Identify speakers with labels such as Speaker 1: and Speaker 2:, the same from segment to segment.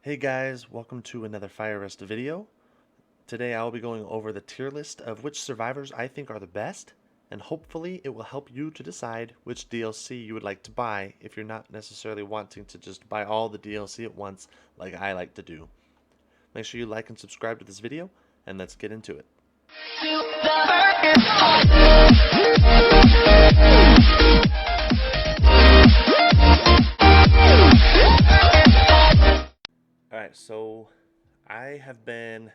Speaker 1: Hey guys, welcome to another Fire Rest video. Today I will be going over the tier list of which survivors I think are the best, and hopefully it will help you to decide which DLC you would like to buy if you're not necessarily wanting to just buy all the DLC at once like I like to do. Make sure you like and subscribe to this video, and let's get into it. Alright, so I have been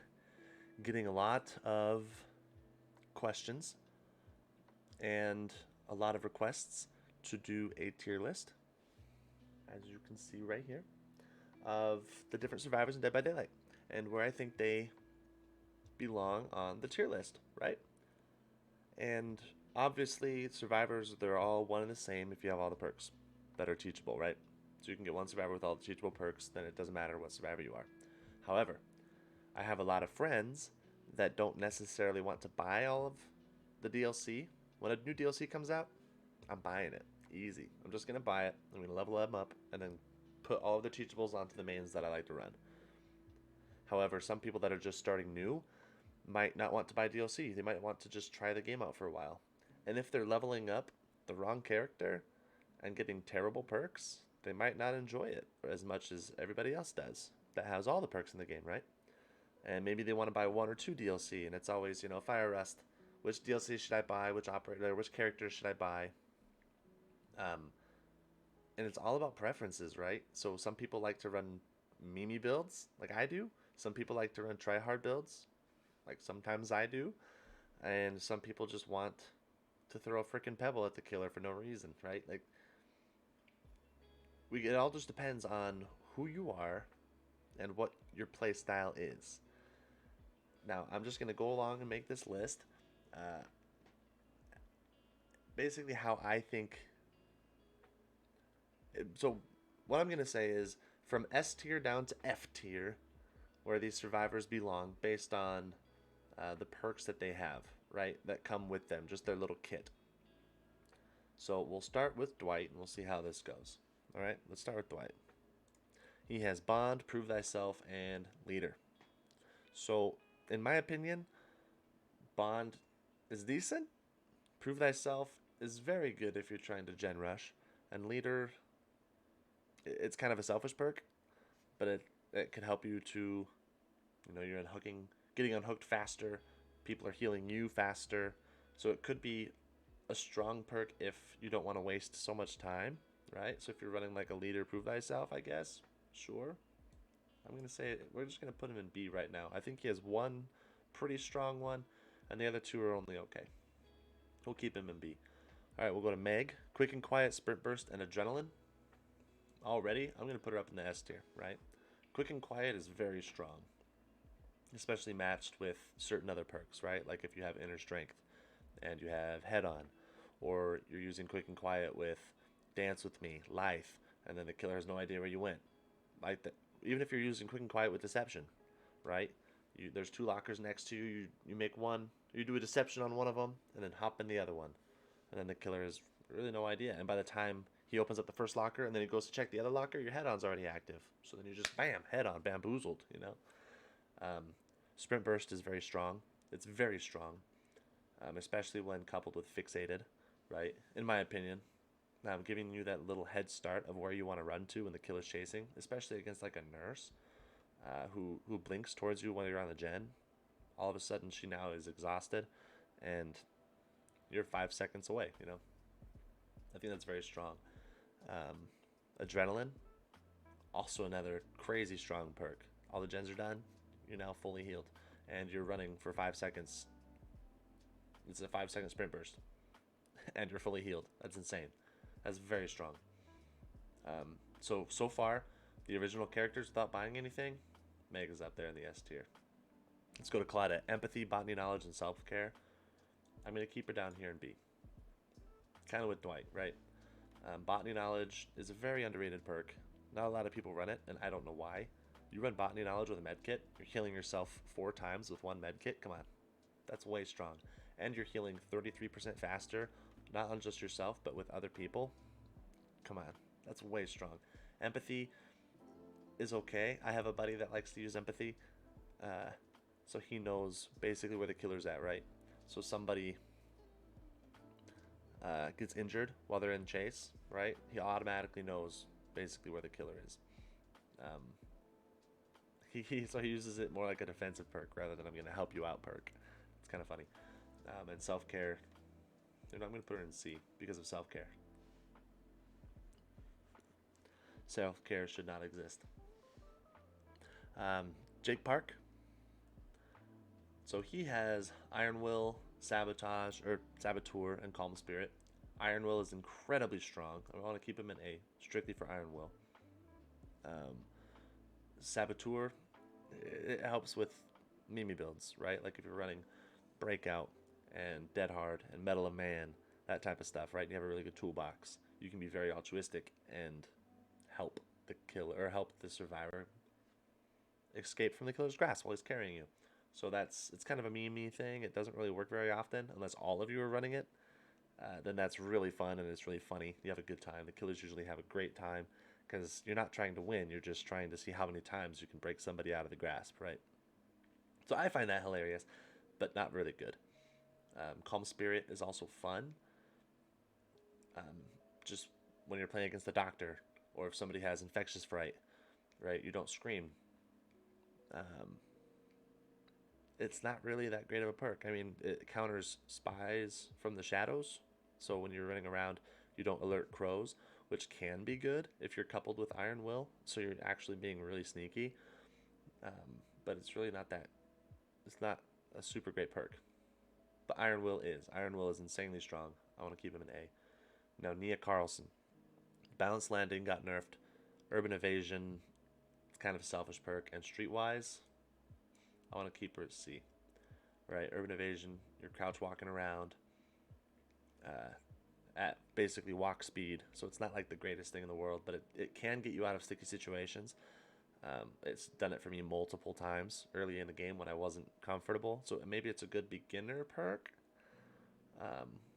Speaker 1: getting a lot of questions and a lot of requests to do a tier list, as you can see right here, of the different survivors in Dead by Daylight and where I think they belong on the tier list, right? And obviously, survivors, they're all one and the same if you have all the perks that are teachable, right? So you can get one survivor with all the teachable perks, then it doesn't matter what survivor you are. However, I have a lot of friends that don't necessarily want to buy all of the DLC. When a new DLC comes out, I'm buying it. Easy. I'm just going to buy it. I'm going to level them up and then put all of the teachables onto the mains that I like to run. However, some people that are just starting new might not want to buy DLC. They might want to just try the game out for a while. And if they're leveling up the wrong character and getting terrible perks, they might not enjoy it as much as everybody else does that has all the perks in the game, right? And maybe they want to buy one or two DLC, and it's always, Fire Rest. Which DLC should I buy? Which operator? Which character should I buy? Um, and it's all about preferences, right? So some people like to run Mimi builds, like I do. Some people like to run tryhard builds, like sometimes I do. And some people just want to throw a freaking pebble at the killer for no reason, right? Like it all just depends on who you are and what your play style is. Now, I'm just going to go along and make this list. Uh, Basically, how I think. So, what I'm going to say is from S tier down to F tier, where these survivors belong based on the perks that they have, right? That come with them, just their little kit. So, we'll start with Dwight and we'll see how this goes. All right, let's start with Dwight. He has Bond, Prove Thyself, and Leader. So, in my opinion, Bond is decent. Prove Thyself is very good if you're trying to gen rush. And Leader, it's kind of a selfish perk, but it can help you to, you're unhooking, getting unhooked faster. People are healing you faster. So it could be a strong perk if you don't want to waste so much time, right? So if you're running like a Leader, Prove Thyself, I guess, sure. I'm going to say we're just going to put him in B right now. I think he has one pretty strong one, and the other two are only okay. We'll keep him in B. All right, we'll go to Meg. Quick and Quiet, Sprint Burst, and Adrenaline. Already, I'm going to put her up in the S tier, right? Quick and Quiet is very strong, especially matched with certain other perks, right? Like if you have Inner Strength and you have Head On, or you're using Quick and Quiet with Dance With Me, Life, and then the killer has no idea where you went. Like that, even if you're using Quick and Quiet with Deception, right? There's two lockers next to you. You make one, you do a deception on one of them, and then hop in the other one, and then the killer has really no idea. And by the time he opens up the first locker and then he goes to check the other locker, your head on's already active. So then you just bam, head on, bamboozled. Um, Sprint burst is very strong. It's very strong, especially when coupled with fixated, right? In my opinion, now I'm giving you that little head start of where you want to run to when the killer's chasing, especially against like a nurse who blinks towards you when you're on the gen. All of a sudden, she now is exhausted, and you're 5 seconds away. I think that's very strong. Um, Adrenaline, also another crazy strong perk. All the gens are done. You're now fully healed, and you're running for 5 seconds. It's a 5 second sprint burst, and you're fully healed. That's insane. That's very strong. So far, the original characters without buying anything, Meg is up there in the S tier. Let's go to Claudette. Empathy, Botany Knowledge, and Self-Care. I'm going to keep her down here in B. Kind of with Dwight, right? Botany Knowledge is a very underrated perk. Not a lot of people run it, and I don't know why. You run Botany Knowledge with a medkit, you're healing yourself 4 times with one medkit. Come on. That's way strong. And you're healing 33% faster, not on just yourself, but with other people. Come on. That's way strong. Empathy, is okay. I have a buddy that likes to use empathy, uh, so he knows basically where the killer's at, right? So somebody gets injured while they're in chase, right? He automatically knows basically where the killer is. Um, so he uses it more like a defensive perk rather than I'm going to help you out perk. It's kind of funny. And self care, I'm going to put it in C because of self care. Self care should not exist. Jake Park. So he has Iron Will, Sabotage, or Saboteur, and Calm Spirit. Iron Will is incredibly strong. I want to keep him in A, strictly for Iron Will. Saboteur, it helps with Mimi builds, right? Like if you're running Breakout and Dead Hard and Metal of Man, that type of stuff, right? And you have a really good toolbox. You can be very altruistic and help the killer or help the survivor escape from the killer's grasp while he's carrying you. So it's kind of a meme thing. It doesn't really work very often unless all of you are running it. Then that's really fun and it's really funny. You have a good time. The killers usually have a great time because you're not trying to win. You're just trying to see how many times you can break somebody out of the grasp, right? So I find that hilarious, but not really good. Calm Spirit is also fun. Just when you're playing against the doctor or if somebody has infectious fright, right? You don't scream. It's not really that great of a perk. I mean, it counters spies from the shadows. So when you're running around, you don't alert crows, which can be good if you're coupled with Iron Will. So you're actually being really sneaky. But it's really not that. It's not a super great perk. But Iron Will is. Iron Will is insanely strong. I want to keep him in A. Now, Nia Carlson. Balanced Landing got nerfed. Urban Evasion, it's kind of a selfish perk. And Streetwise, I want to keep her at C. Right? Urban Evasion, you're crouch walking around at basically walk speed. So it's not like the greatest thing in the world, but it can get you out of sticky situations. It's done it for me multiple times early in the game when I wasn't comfortable. So maybe it's a good beginner perk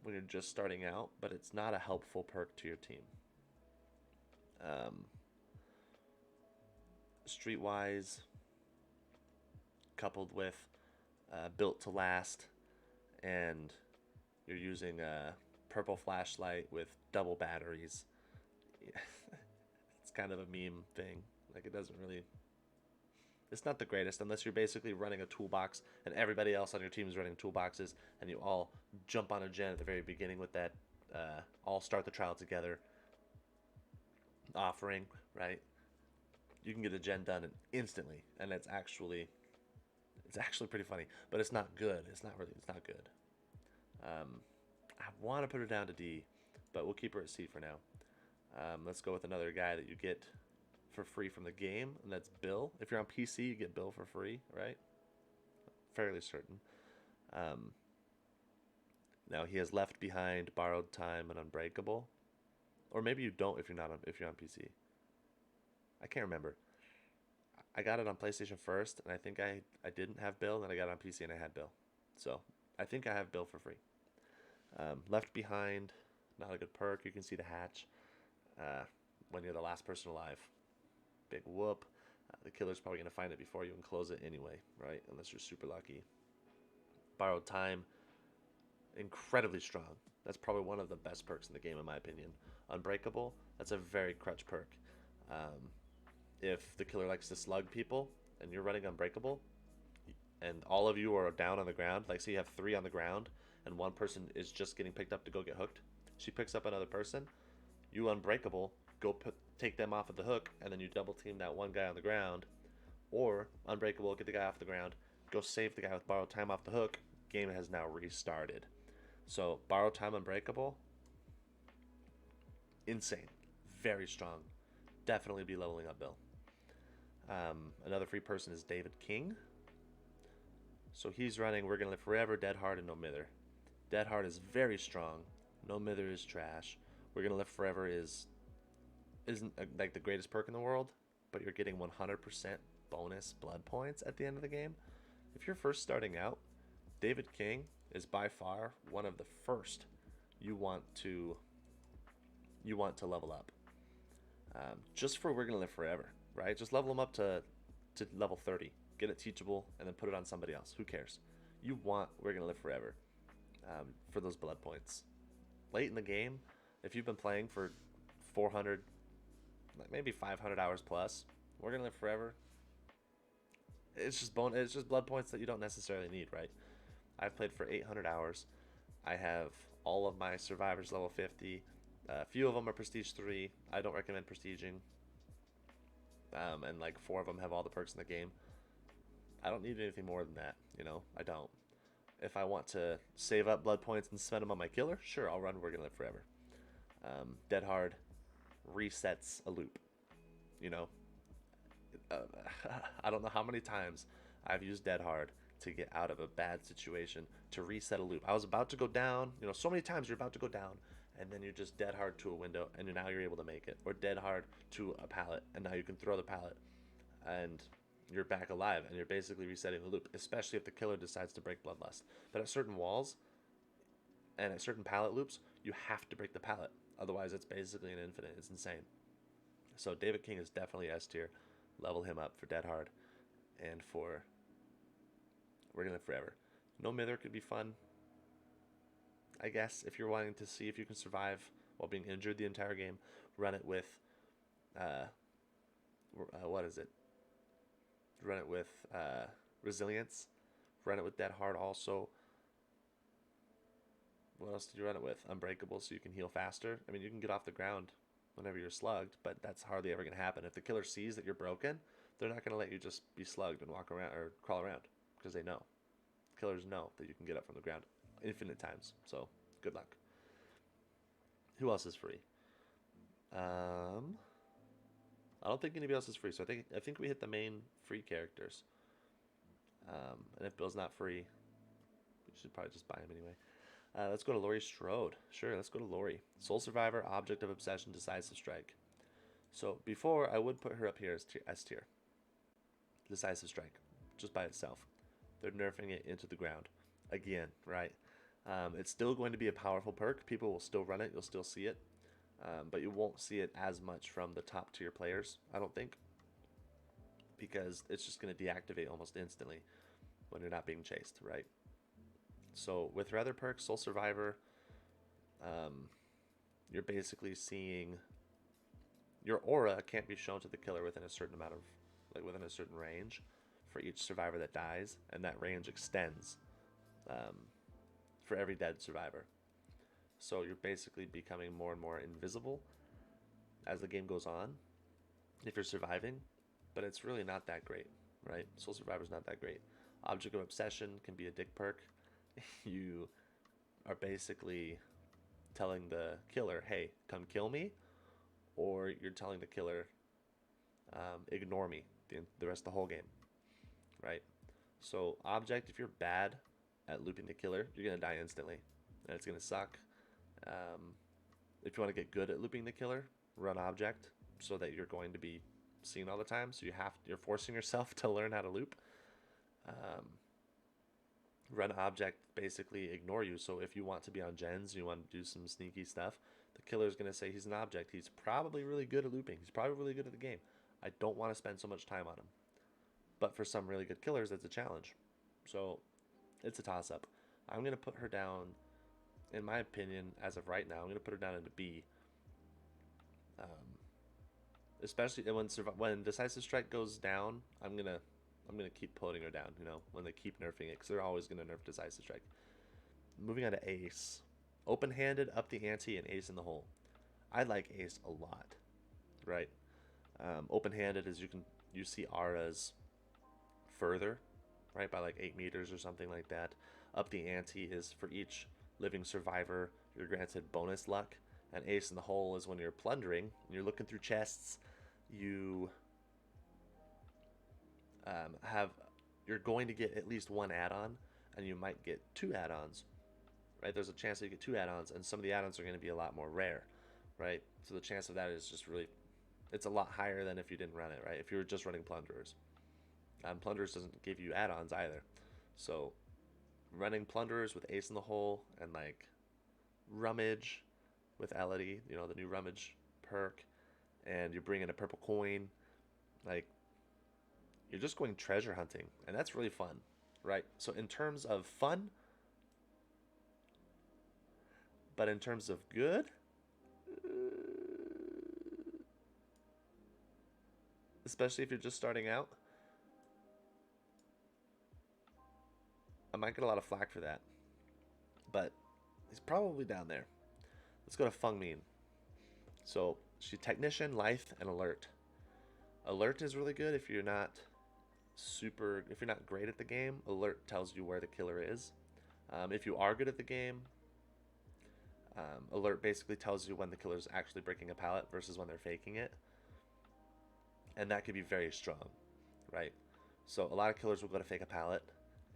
Speaker 1: when you're just starting out, but it's not a helpful perk to your team. Streetwise, coupled with Built to Last, and you're using a purple flashlight with double batteries. It's kind of a meme thing. Like it doesn't really. It's not the greatest unless you're basically running a toolbox and everybody else on your team is running toolboxes and you all jump on a gen at the very beginning with that all start the trial together offering, right? You can get a gen done instantly, and it's actually pretty funny, but it's not good. It's not good. I want to put her down to D, but we'll keep her at C for now. Let's go with another guy that you get for free from the game, and that's Bill. If you're on PC, you get Bill for free, right? Fairly certain. Now he has Left Behind, Borrowed Time, and Unbreakable, or maybe you don't if you're on PC. I can't remember. I got it on PlayStation first, and I think I didn't have Bill, and I got it on PC and I had Bill. So I think I have Bill for free. Left Behind, not a good perk. You can see the hatch when you're the last person alive. Big whoop. The killer's probably going to find it before you and close it anyway, right? Unless you're super lucky. Borrowed Time, incredibly strong. That's probably one of the best perks in the game, in my opinion. Unbreakable, that's a very crutch perk. If the killer likes to slug people and you're running Unbreakable and all of you are down on the ground, like say you have 3 on the ground and one person is just getting picked up to go get hooked, she picks up another person, you Unbreakable, go take them off of the hook, and then you double team that one guy on the ground, or Unbreakable, get the guy off the ground, go save the guy with Borrowed Time off the hook, game has now restarted. So Borrowed Time, Unbreakable, insane, very strong. Definitely be leveling up Bill. Another free person is David King. So he's running We're Gonna Live Forever, Dead Hard, and No Mither. Dead Hard is very strong. No Mither is trash. We're Gonna Live Forever isn't like the greatest perk in the world, but you're getting 100% bonus blood points at the end of the game. If you're first starting out, David King is by far one of the first you want to level up. Just for We're Gonna Live Forever, right? Just level them up to level 30. Get it teachable, and then put it on somebody else. Who cares? You want We're Gonna Live Forever for those blood points. Late in the game, if you've been playing for 400, like maybe 500 hours plus, We're Gonna Live Forever. It's just blood points that you don't necessarily need, right? I've played for 800 hours. I have all of my survivors level 50. A few of them are prestige 3. I don't recommend prestiging. And like 4 of them have all the perks in the game. I don't need anything more than that, I don't. If I want to save up blood points and spend them on my killer, sure, I'll run We're Gonna Live Forever. Dead Hard resets a loop, you know. I don't know how many times I've used Dead Hard to get out of a bad situation, to reset a loop. I was about to go down, so many times you're about to go down, and then you're just dead hard to a window, and now you're able to make it. Or dead hard to a pallet, and now you can throw the pallet, and you're back alive, and you're basically resetting the loop, especially if the killer decides to break Bloodlust. But at certain walls, and at certain pallet loops, you have to break the pallet. Otherwise, it's basically an infinite. It's insane. So David King is definitely S tier. Level him up for Dead Hard, and for We're Gonna Live Forever. No Mither could be fun, I guess, if you're wanting to see if you can survive while being injured the entire game. Run it with, what is it? Run it with Resilience. Run it with Dead Hard also. What else did you run it with? Unbreakable, so you can heal faster. I mean, you can get off the ground whenever you're slugged, but that's hardly ever going to happen. If the killer sees that you're broken, they're not going to let you just be slugged and walk around or crawl around, because they know. Killers know that you can get up from the ground infinite times, so good luck. Who else is free? I don't think anybody else is free, so I think we hit the main free characters. And if Bill's not free, we should probably just buy him anyway. Let's go to Laurie Strode. Sure, let's go to Laurie. Soul Survivor, Object of Obsession, Decisive Strike. So before, I would put her up here as S tier. Decisive Strike, just by itself. They're nerfing it into the ground. Again, right? It's still going to be a powerful perk. People will still run it. You'll still see it. But you won't see it as much from the top tier players, I don't think. Because it's just going to deactivate almost instantly when you're not being chased, right? So with her other perks, Soul Survivor, you're basically seeing your aura can't be shown to the killer within a certain amount of, like within a certain range for each survivor that dies, and that range extends for every dead survivor. So you're basically becoming more and more invisible as the game goes on if you're surviving, but it's really not that great, right? Soul Survivor's not that great. Object of Obsession can be a dick perk. You are basically telling the killer, hey, come kill me, or you're telling the killer, ignore me the rest of the whole game, right? So Object, if you're bad at looping the killer, you're going to die instantly, and it's going to suck. If you want to get good at looping the killer, run Object, so that you're going to be seen all the time, so you're forcing yourself to learn how to loop. Run Object, basically ignore you, so if you want to be on gens, you want to do some sneaky stuff, the killer's going to say he's an Object. He's probably really good at looping. He's probably really good at the game. I don't want to spend so much time on him. But for some really good killers, that's a challenge. So it's a toss-up. I'm going to put her down, in my opinion, as of right now, I'm going to put her down into B. Especially when Decisive Strike goes down, I'm gonna keep putting her down. When they keep nerfing it, because they're always gonna nerf Decisive Strike. Moving on to Ace, open-handed, up the ante, and Ace in the hole. I like Ace a lot, right? Open-handed is you see auras further, right, by like 8 meters or something like that. Up the ante is for each living survivor, you're granted bonus luck. And Ace in the hole is when you're plundering, and you're looking through chests, you're going to get at least one add-on, and you might get 2 add-ons, right? There's a chance that you get 2 add-ons, and some of the add-ons are going to be a lot more rare, right? So the chance of that is just really, it's a lot higher than if you didn't run it, right? If you were just running Plunderers. Plunderers doesn't give you add-ons either. So running Plunderers with Ace in the hole and like Rummage with Elodie, the new Rummage perk, and you bring in a purple coin, Like, you're just going treasure hunting, and that's really fun, right? So in terms of fun, but in terms of good, especially if you're just starting out, I might get a lot of flack for that, but he's probably down there. Let's go to Feng Min. So she's technician, lithe, and alert. Alert is really good if you're not if you're not great at the game. Alert tells you where the killer is. If you are good at the game, alert basically tells you when the killer's actually breaking a pallet versus when they're faking it, and that could be very strong, right? So a lot of killers will go to fake a pallet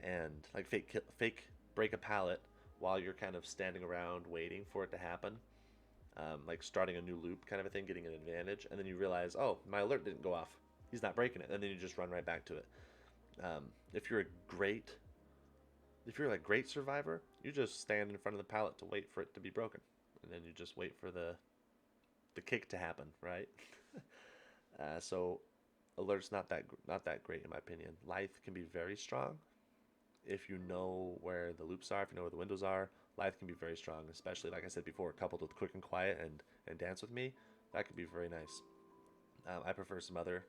Speaker 1: and like fake break a pallet while you're kind of standing around waiting for it to happen, like starting a new loop kind of a thing, getting an advantage, and then you realize, oh, my alert didn't go off. He's not breaking it, and then you just run right back to it. If you're a great survivor, you just stand in front of the pallet to wait for it to be broken, and then you just wait for the kick to happen, right? So alert's not that great in my opinion. Lithe can be very strong if you know where the loops are, if you know where the windows are. Lithe can be very strong, especially like I said before, coupled with quick and quiet and dance with me. That could be very nice. I prefer some other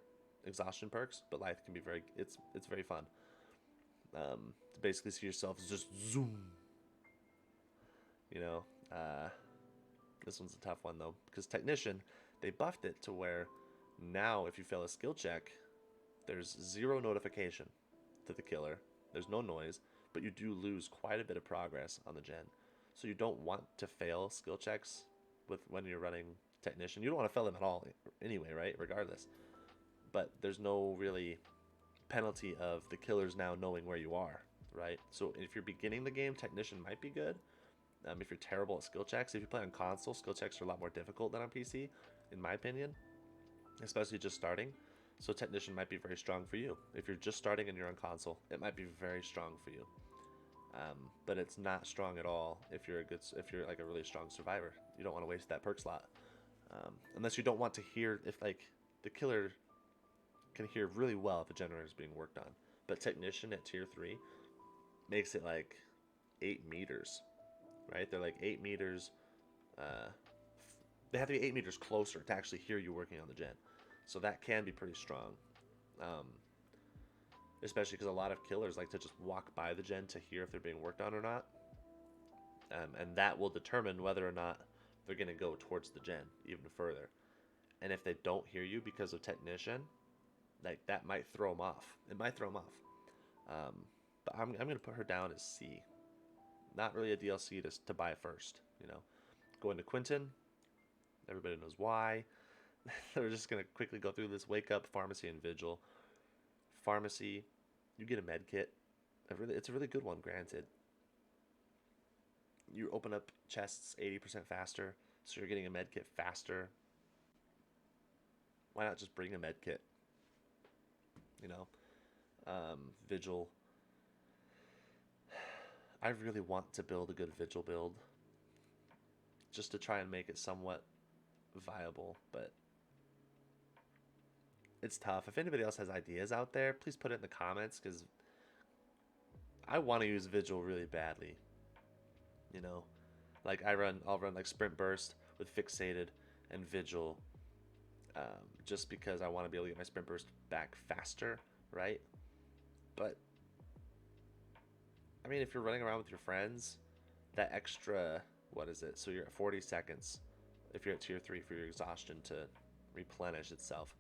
Speaker 1: exhaustion perks, but Lithe can be it's very fun. To basically see yourself just zoom. You know, this one's a tough one though, because technician, they buffed it to where now if you fail a skill check, there's zero notification to the killer. There's no noise, but you do lose quite a bit of progress on the gen. So you don't want to fail skill checks when you're running technician. You don't want to fail them at all anyway, right? Regardless. But there's no really penalty of the killers now knowing where you are, right? So if you're beginning the game, technician might be good. If you're terrible at skill checks, if you play on console, skill checks are a lot more difficult than on PC, in my opinion, especially just starting. So technician might be very strong for you. If you're just starting and you're on console, it might be very strong for you. But it's not strong at all if you're like a really strong survivor. You don't want to waste that perk slot, unless you don't want to hear if like the killer can hear really well if a generator is being worked on. But technician at tier 3 makes it like 8 meters, right? They're like 8 meters. They have to be 8 meters closer to actually hear you working on the gen. So that can be pretty strong. Especially because a lot of killers like to just walk by the gen to hear if they're being worked on or not. And that will determine whether or not they're going to go towards the gen even further. And if they don't hear you because of technician, like that might throw them off. It might throw them off. But I'm going to put her down as C. Not really a DLC to buy first, you know. Going to Quentin. Everybody knows why. We're just going to quickly go through this. Wake up, pharmacy, and vigil. Pharmacy, you get a med kit. It's a really good one, granted. You open up chests 80% faster, so you're getting a med kit faster. Why not just bring a med kit? You know? Vigil. I really want to build a good vigil build, just to try and make it somewhat viable, but it's tough. If anybody else has ideas out there, please put it in the comments, because I want to use vigil really badly. You know, like I'll run like sprint burst with fixated and vigil, just because I want to be able to get my sprint burst back faster, right? But I mean, if you're running around with your friends, that extra, what is it? So you're at 40 seconds if you're at tier 3 for your exhaustion to replenish itself.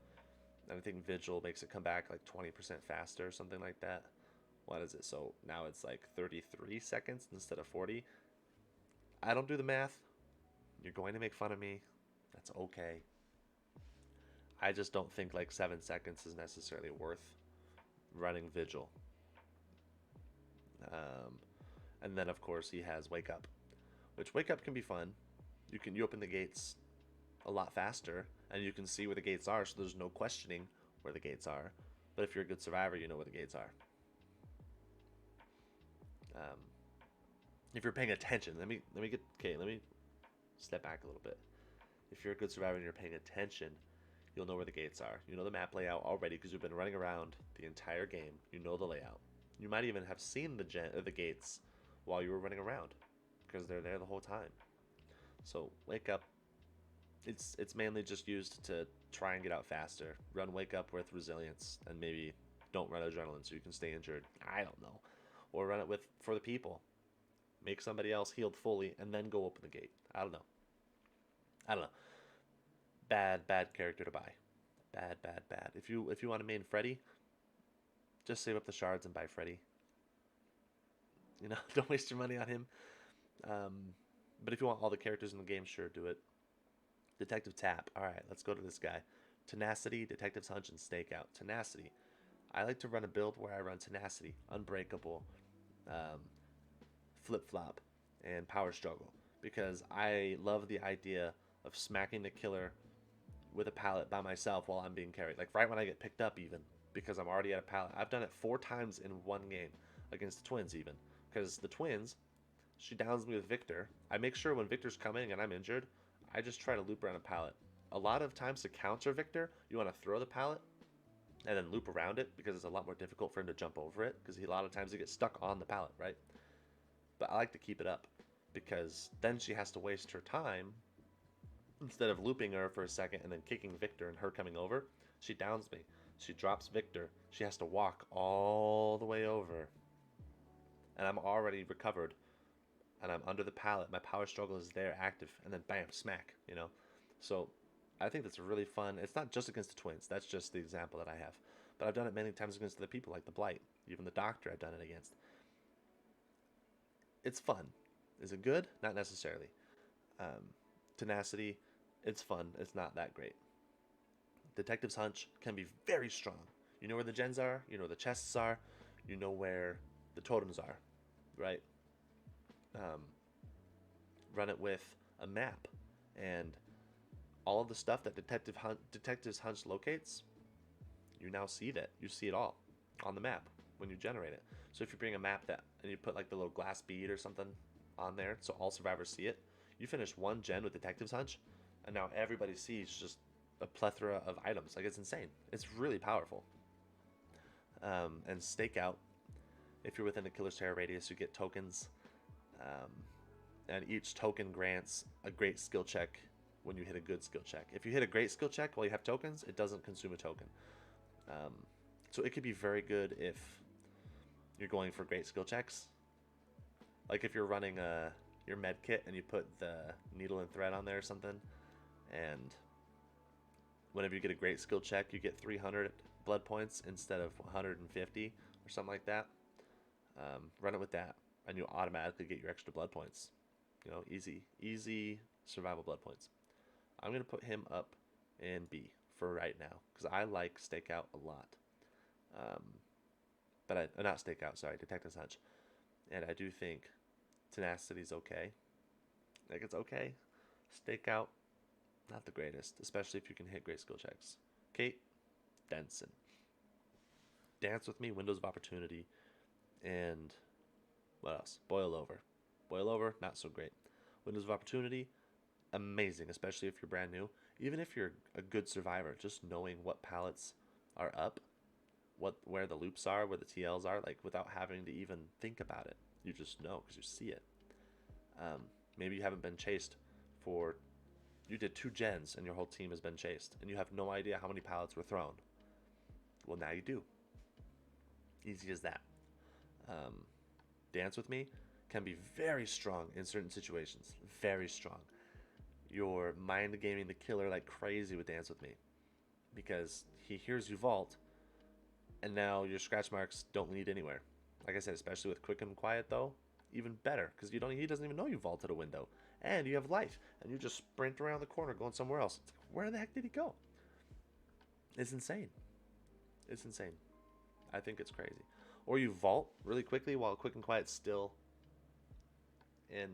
Speaker 1: And I think vigil makes it come back like 20% faster or something like that. What is it? So now it's like 33 seconds instead of 40. I don't do the math. You're going to make fun of me. That's okay. I just don't think like 7 seconds is necessarily worth running vigil. And then of course he has wake up, which wake up can be fun. You open the gates a lot faster, and you can see where the gates are, so there's no questioning where the gates are. But if you're a good survivor, you know where the gates are. If you're paying attention, let me step back a little bit. If you're a good survivor and you're paying attention, You'll know where the gates are. You know the map layout already because you've been running around the entire game. You know the layout. You might even have seen the gates while you were running around because they're there the whole time. So wake up. It's mainly just used to try and get out faster. Run wake up with resilience and maybe don't run adrenaline so you can stay injured. I don't know. Or run it with for the people. Make somebody else healed fully and then go open the gate. I don't know. I don't know. Bad character to buy. Bad. If you want to main Freddy, just save up the shards and buy Freddy. You know, don't waste your money on him. But if you want all the characters in the game, sure, do it. Detective Tap. All right, let's go to this guy. Tenacity, Detective's Hunch, and Stakeout. Tenacity. I like to run a build where I run Tenacity, Unbreakable, Flip Flop, and Power Struggle because I love the idea of smacking the killer with a pallet by myself while I'm being carried. Like right when I get picked up, even because I'm already at a pallet. I've done it 4 times in one game against the twins, even because the twins. She downs me with Victor. I make sure when Victor's coming and I'm injured, I just try to loop around a pallet. A lot of times to counter Victor, you want to throw the pallet and then loop around it because it's a lot more difficult for him to jump over it because a lot of times he gets stuck on the pallet, right? But I like to keep it up because then she has to waste her time instead of looping her for a second and then kicking Victor and her coming over. She downs me. She drops Victor. She has to walk all the way over. And I'm already recovered. And I'm under the pallet. My power struggle is there, active. And then bam, smack, you know? So I think that's really fun. It's not just against the twins. That's just the example that I have. But I've done it many times against other people, like the Blight. Even the Doctor I've done it against. It's fun. Is it good? Not necessarily. Tenacity, it's fun. It's not that great. Detective's Hunch can be very strong. You know where the gens are, you know where the chests are, you know where the totems are, right? Um, Run it with a map, and all of the stuff that Detective's Hunch locates, you now see that. You see it all on the map when you generate it. So if you bring a map that and you put like the little glass bead or something on there so all survivors see it, you finish one gen with Detective's Hunch, and now everybody sees just a plethora of items. Like, it's insane. It's really powerful. And Stakeout, if you're within the killer's terror radius, you get tokens. And each token grants a great skill check when you hit a good skill check. If you hit a great skill check while you have tokens, it doesn't consume a token. So it could be very good if you're going for great skill checks. Like if you're running your med kit and you put the needle and thread on there or something, and whenever you get a great skill check, you get 300 blood points instead of 150 or something like that. Run it with that, and you automatically get your extra blood points. You know, easy survival blood points. I'm gonna put him up in B for right now because I like Stakeout a lot. But not Stakeout, sorry, Detective's Hunch, and I do think Tenacity's okay. Like, it's okay. Stakeout, not the greatest, especially if you can hit great skill checks. Kate Denson. Dance with Me, Windows of Opportunity, and what else? Boil Over. Boil Over, not so great. Windows of Opportunity, amazing, especially if you're brand new. Even if you're a good survivor, just knowing what pallets are up, where the loops are, where the TLs are, like without having to even think about it. You just know because you see it. Maybe you haven't been chased for... You did 2 gens and your whole team has been chased, and you have no idea how many pallets were thrown. Well, now you do. Easy as that. Dance with Me can be very strong in certain situations. Very strong. You're mind gaming the killer like crazy with Dance with Me because he hears you vault, and now your scratch marks don't lead anywhere. Like I said, especially with Quick and Quiet though, even better because he doesn't even know you vaulted a window, and you have life, and you just sprint around the corner going somewhere else. It's like, where the heck did he go? It's insane. It's insane. I think it's crazy. Or you vault really quickly while Quick and Quiet's still in,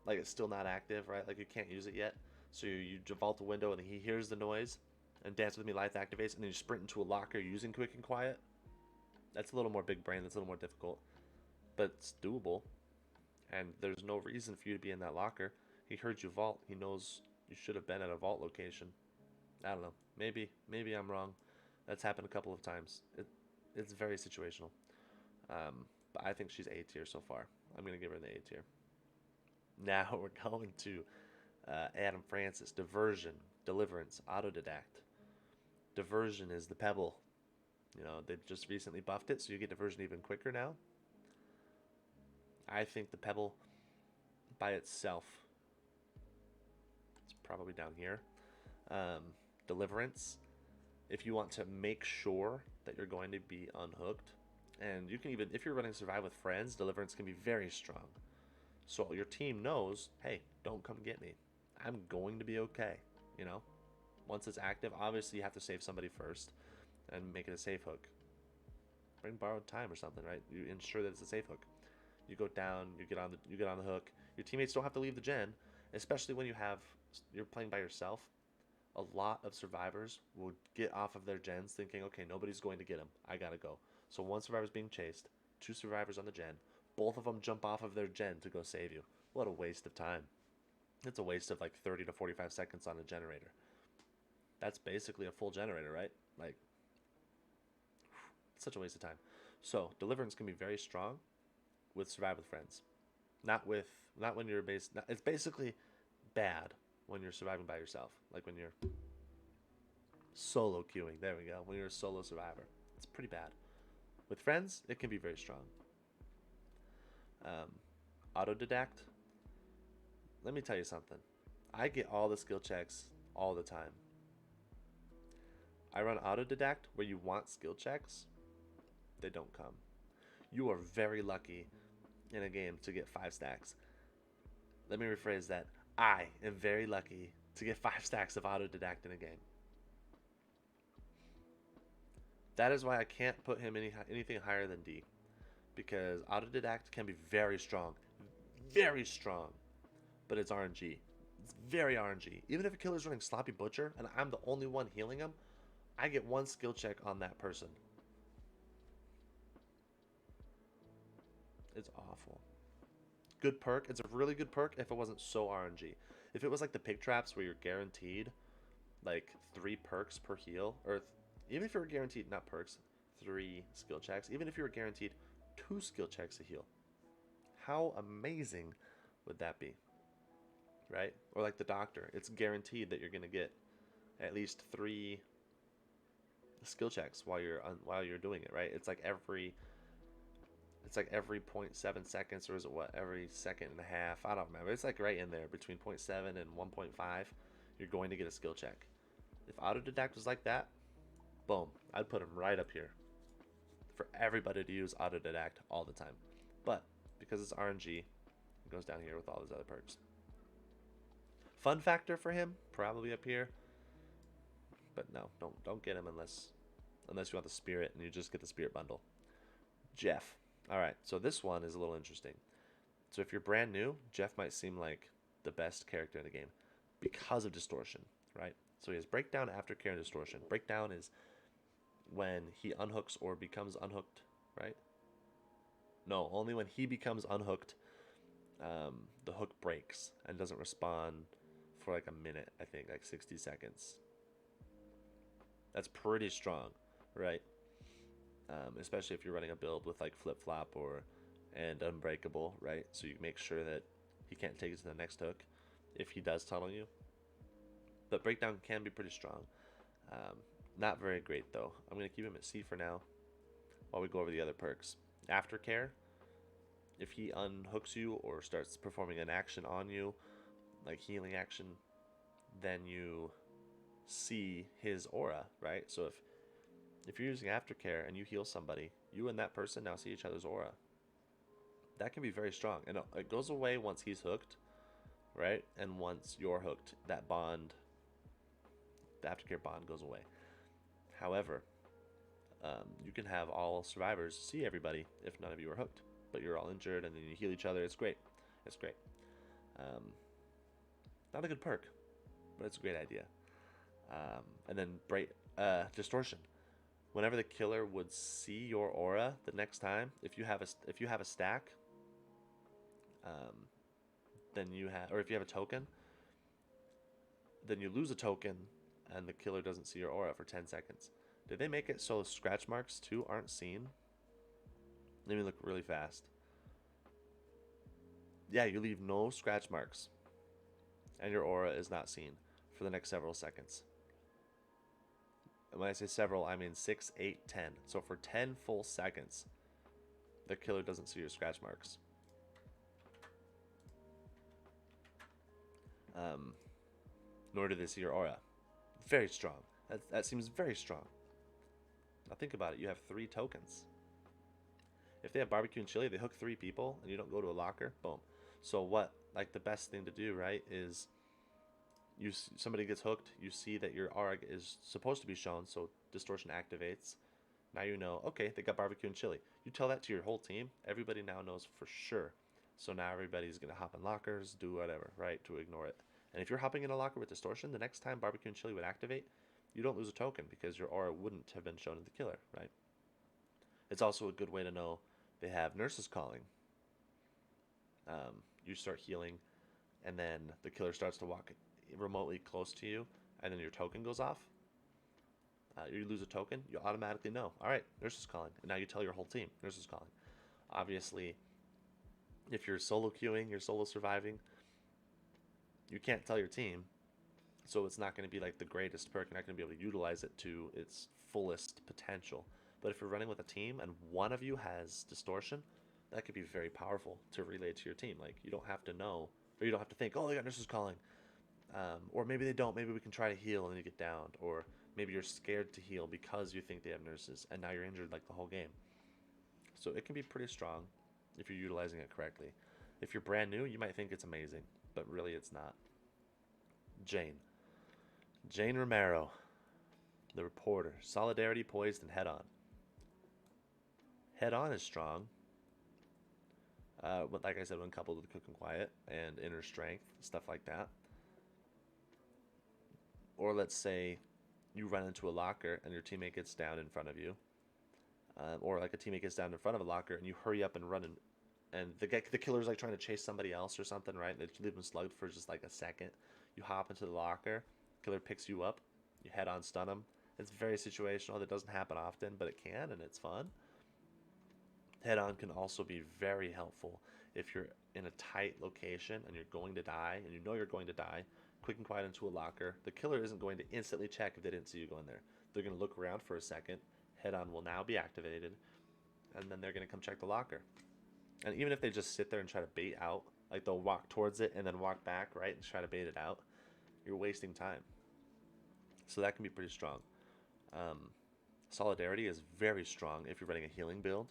Speaker 1: like it's still not active, right? Like you can't use it yet. So you vault a window and he hears the noise, and Dance with Me life activates, and then you sprint into a locker using Quick and Quiet. That's a little more big brain. That's a little more difficult, but it's doable. And there's no reason for you to be in that locker. He heard you vault. He knows You should have been at a vault location. I don't know. Maybe I'm wrong. That's happened a couple of times. It's very situational. But I think she's A tier so far. I'm gonna give her the A tier. Now we're going to Adam Francis. Diversion, Deliverance, Autodidact. Diversion is the pebble. You know, they've just recently buffed it, so you get diversion even quicker now. I think the pebble by itself, it's probably down here. Um, Deliverance, if you want to make sure that you're going to be unhooked, and you can even, if you're running Survive with friends, Deliverance can be very strong. So your team knows, hey, don't come get me. I'm going to be okay, you know? Once it's active, obviously you have to save somebody first and make it a safe hook. Bring borrowed time or something, right? You ensure that it's a safe hook. You go down, you get on the hook. Your teammates don't have to leave the gen, especially when you're playing by yourself. A lot of survivors will get off of their gens thinking, okay, nobody's going to get him. I gotta go. So one survivor's being chased, two survivors on the gen. Both of them jump off of their gen to go save you. What a waste of time. It's a waste of like 30 to 45 seconds on a generator. That's basically a full generator, right? Like, such a waste of time. So Deliverance can be very strong with Survive with friends. Not when you're it's basically bad when you're surviving by yourself. Like when you're solo queuing. There we go. When you're a solo survivor, it's pretty bad. With friends, it can be very strong. Autodidact. Let me tell you something. I get all the skill checks all the time. I run autodidact where you want skill checks. They don't come. You are very lucky in a game to get 5 stacks. Let me rephrase that. I am very lucky to get 5 stacks of autodidact in a game. That is why I can't put him anything higher than D. Because autodidact can be very strong. Very strong. But it's RNG. It's very RNG. Even if a killer's running Sloppy Butcher and I'm the only one healing him, I get 1 skill check on that person. It's awful. Good perk. It's a really good perk if it wasn't so RNG. If it was like the pig traps where you're guaranteed like 3 perks per heal, or even if you were guaranteed, not perks, 3 skill checks, even if you were guaranteed 2 skill checks a heal, how amazing would that be? Right? Or like the doctor, it's guaranteed that you're gonna get at least 3 skill checks while you're doing it, right? It's like every 0.7 seconds, or is it what, every second and a half? I don't remember. It's like right in there between 0.7 and 1.5. You're going to get a skill check. If autodidact was like that, boom, I'd put him right up here for everybody to use autodidact all the time. But because it's RNG, it goes down here with all those other perks. Fun factor for him, probably up here. But no, don't get him unless you want the spirit, and you just get the spirit bundle. Jeff. All right, so this one is a little interesting. So if you're brand new, Jeff might seem like the best character in the game because of distortion, right? So he has breakdown, aftercare, and distortion. Breakdown is when he unhooks or becomes unhooked, right? No, only when he becomes unhooked, the hook breaks and doesn't respond for like a minute, I think, like 60 seconds. That's pretty strong, right? Especially if you're running a build with like flip-flop and unbreakable, right? So you make sure that he can't take it to the next hook if he does tunnel you. But breakdown can be pretty strong. Not very great though. I'm going to keep him at C for now while we go over the other perks. Aftercare, if he unhooks you or starts performing an action on you, like healing action, then you see his aura, right? So if you're using aftercare and you heal somebody, you and that person now see each other's aura. That can be very strong. And it goes away once he's hooked, right? And once you're hooked, that bond, the aftercare bond goes away. However, you can have all survivors see everybody if none of you are hooked. But you're all injured and then you heal each other. It's great. It's great. Not a good perk, but it's a great idea. And then distortion. Whenever the killer would see your aura the next time, if you have a stack, then you have, or if you have a token, then you lose a token, and the killer doesn't see your aura for 10 seconds. Did they make it so scratch marks too aren't seen? Let me look really fast. Yeah, you leave no scratch marks, and your aura is not seen for the next several seconds. And when I say several, I mean 6, 8, 10. So for 10 full seconds, the killer doesn't see your scratch marks. Nor do they see your aura. Very strong. That seems very strong. Now think about it. You have 3 tokens. If they have barbecue and chili, they hook 3 people, and you don't go to a locker. Boom. So what? Like the best thing to do, right? Is somebody gets hooked. You see that your aura is supposed to be shown, so distortion activates. Now you know. Okay, they got barbecue and chili. You tell that to your whole team. Everybody now knows for sure. So now everybody's gonna hop in lockers, do whatever, right, to ignore it. And if you're hopping in a locker with distortion, the next time barbecue and chili would activate, you don't lose a token because your aura wouldn't have been shown to the killer, right? It's also a good way to know they have nurses calling. You start healing, and then the killer starts to walk remotely close to you, and then your token goes off. You lose a token, you automatically know. All right, nurse is calling, and now you tell your whole team, nurse is calling. Obviously, if you're solo queuing, you're solo surviving, you can't tell your team, so it's not going to be like the greatest perk. You're not going to be able to utilize it to its fullest potential. But if you're running with a team and one of you has distortion, that could be very powerful to relay to your team. Like, you don't have to know, or you don't have to think, oh, they got nurses calling. Or maybe they don't. Maybe we can try to heal and then you get downed. Or maybe you're scared to heal because you think they have nurses, and now you're injured like the whole game. So it can be pretty strong if you're utilizing it correctly. If you're brand new, you might think it's amazing, but really it's not. Jane Romero, the reporter. Solidarity, poised, and head on. Head on is strong. But like I said, when coupled with cook and quiet and inner strength, stuff like that. Or let's say you run into a locker and your teammate gets down in front of you. Or like a teammate gets down in front of a locker and you hurry up and run and the killer's like trying to chase somebody else or something, right? And they leave them slugged for just like a second. You hop into the locker, killer picks you up, you head on stun him. It's very situational. That doesn't happen often, but it can, and it's fun. Head on can also be very helpful if you're in a tight location and you're going to die, and you know you're going to die. Quick and quiet into a locker. The killer isn't going to instantly check if they didn't see you go in there. They're going to look around for a second. Head on will now be activated, and then they're going to come check the locker. And even if they just sit there and try to bait out, like they'll walk towards it and then walk back, right, and try to bait it out, you're wasting time. So that can be pretty strong. Solidarity is very strong if you're running a healing build,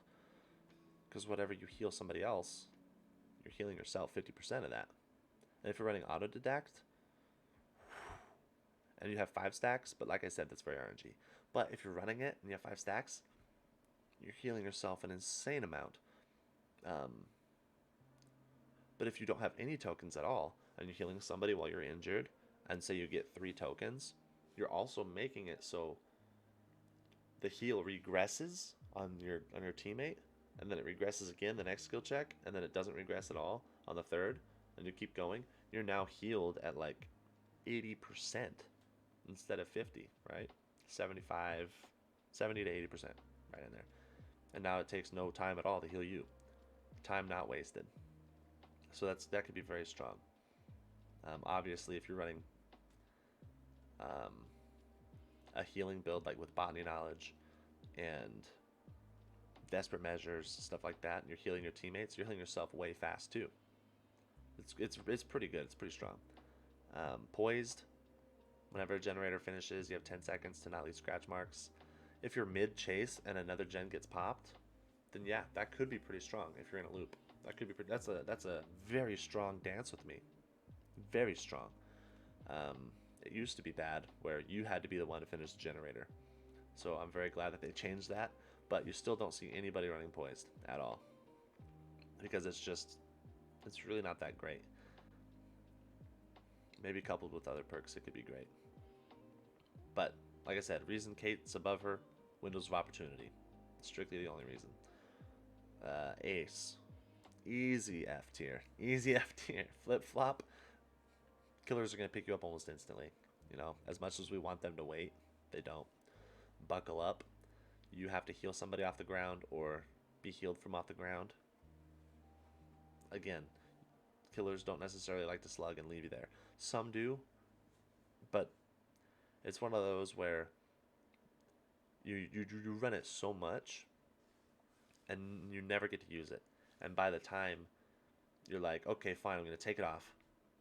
Speaker 1: because whatever you heal somebody else, you're healing yourself 50% of that. And if you're running autodidact, and you have 5 stacks, but like I said, that's very RNG. But if you're running it and you have 5 stacks, you're healing yourself an insane amount. But if you don't have any tokens at all, and you're healing somebody while you're injured, and say you get 3 tokens, you're also making it so the heal regresses on your teammate, and then it regresses again the next skill check, and then it doesn't regress at all on the third, and you keep going. You're now healed at like 80% instead of 50, right? 70 to 80%, right in there. And now it takes no time at all to heal you. Time not wasted. So that could be very strong. Obviously, if you're running a healing build like with botany knowledge and desperate measures, stuff like that, and you're healing your teammates, you're healing yourself way fast too. It's pretty good. It's pretty strong. Poised. Whenever a generator finishes, you have 10 seconds to not leave scratch marks. If you're mid chase and another gen gets popped, then yeah, that could be pretty strong. If you're in a loop, that could be pretty. That's a very strong dance with me. Very strong. It used to be bad where you had to be the one to finish the generator. So I'm very glad that they changed that. But you still don't see anybody running poised at all, because it's really not that great. Maybe coupled with other perks, it could be great. But like I said, reason Kate's above her, windows of opportunity. Strictly the only reason. Ace. Easy F tier. Easy F tier. Flip flop. Killers are going to pick you up almost instantly. You know, as much as we want them to wait, they don't. Buckle up. You have to heal somebody off the ground or be healed from off the ground. Again, killers don't necessarily like to slug and leave you there. Some do, but it's one of those where you run it so much and you never get to use it. And by the time you're like, okay, fine, I'm going to take it off,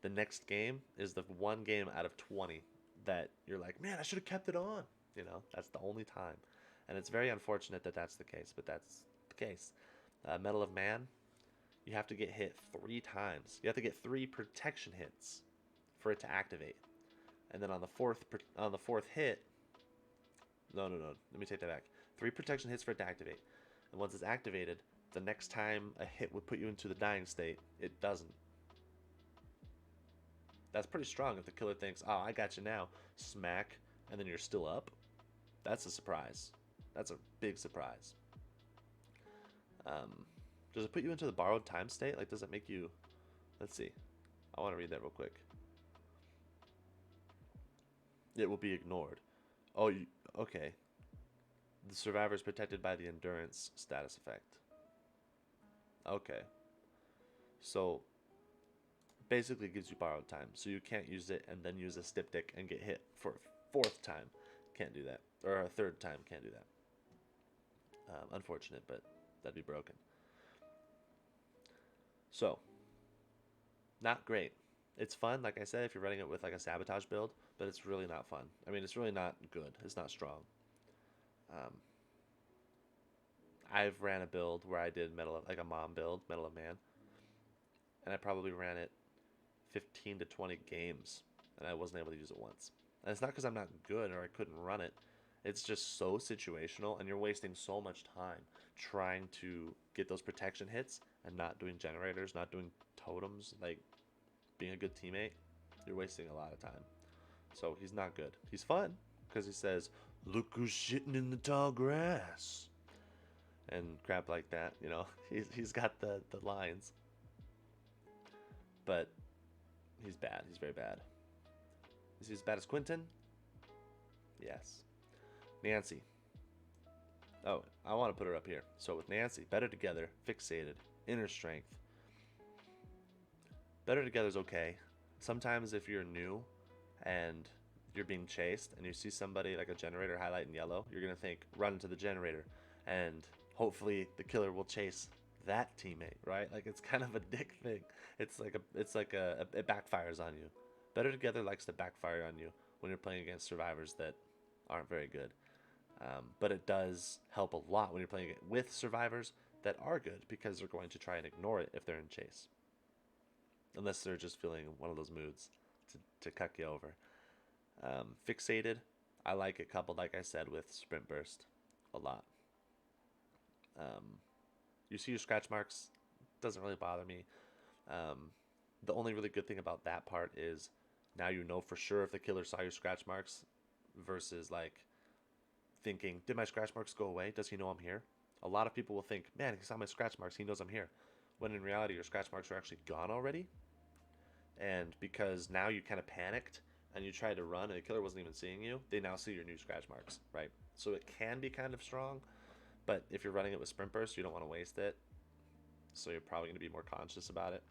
Speaker 1: the next game is the one game out of 20 that you're like, man, I should have kept it on. You know, that's the only time. And it's very unfortunate that that's the case, but that's the case. Medal of Man, you have to get hit 3 times. You have to get 3 protection hits for it to activate. And then on the fourth hit, no, let me take that back. 3 protection hits for it to activate. And once it's activated, the next time a hit would put you into the dying state, it doesn't. That's pretty strong if the killer thinks, oh, I got you now, smack, and then you're still up. That's a surprise. That's a big surprise. Does it put you into the borrowed time state? Like, does it make you... Let's see. I want to read that real quick. It will be ignored. Oh, okay. The survivor is protected by the endurance status effect. Okay. So, basically gives you borrowed time. So you can't use it and then use a styptic and get hit for a 4th time. Can't do that. Or a 3rd time, can't do that. Unfortunate, but that'd be broken. So, not great. It's fun, like I said, if you're running it with like a sabotage build, but it's really not fun. I mean, it's really not good. It's not strong. I've ran a build where I did like a mom build, Medal of Man, and I probably ran it 15 to 20 games, and I wasn't able to use it once. And it's not because I'm not good or I couldn't run it. It's just so situational, and you're wasting so much time trying to get those protection hits and not doing generators, not doing totems, like being a good teammate. You're wasting a lot of time. So he's not good. He's fun because he says, "Look who's shitting in the tall grass," and crap like that. You know, he's got the lines, but he's bad. He's very bad. Is he as bad as Quentin? Yes. Nancy. Oh, I want to put her up here. So with Nancy, better together, fixated, inner strength. Better together is okay. Sometimes if you're new and you're being chased and you see somebody like a generator highlight in yellow, you're going to think, run into the generator. And hopefully the killer will chase that teammate, right? Like it's kind of a dick thing. It backfires on you. Better together likes to backfire on you when you're playing against survivors that aren't very good. But it does help a lot when you're playing it with survivors that are good because they're going to try and ignore it if they're in chase. Unless they're just feeling one of those moods to cuck you over. Fixated, I like it coupled, like I said, with Sprint Burst a lot. You see your scratch marks, doesn't really bother me. The only really good thing about that part is now you know for sure if the killer saw your scratch marks versus like thinking, did my scratch marks go away? Does he know I'm here? A lot of people will think, man, he saw my scratch marks, he knows I'm here. When in reality, your scratch marks are actually gone already. And because now you kind of panicked and you tried to run and the killer wasn't even seeing you, they now see your new scratch marks, right? So it can be kind of strong, but if you're running it with Sprint Burst, you don't want to waste it. So you're probably going to be more conscious about it.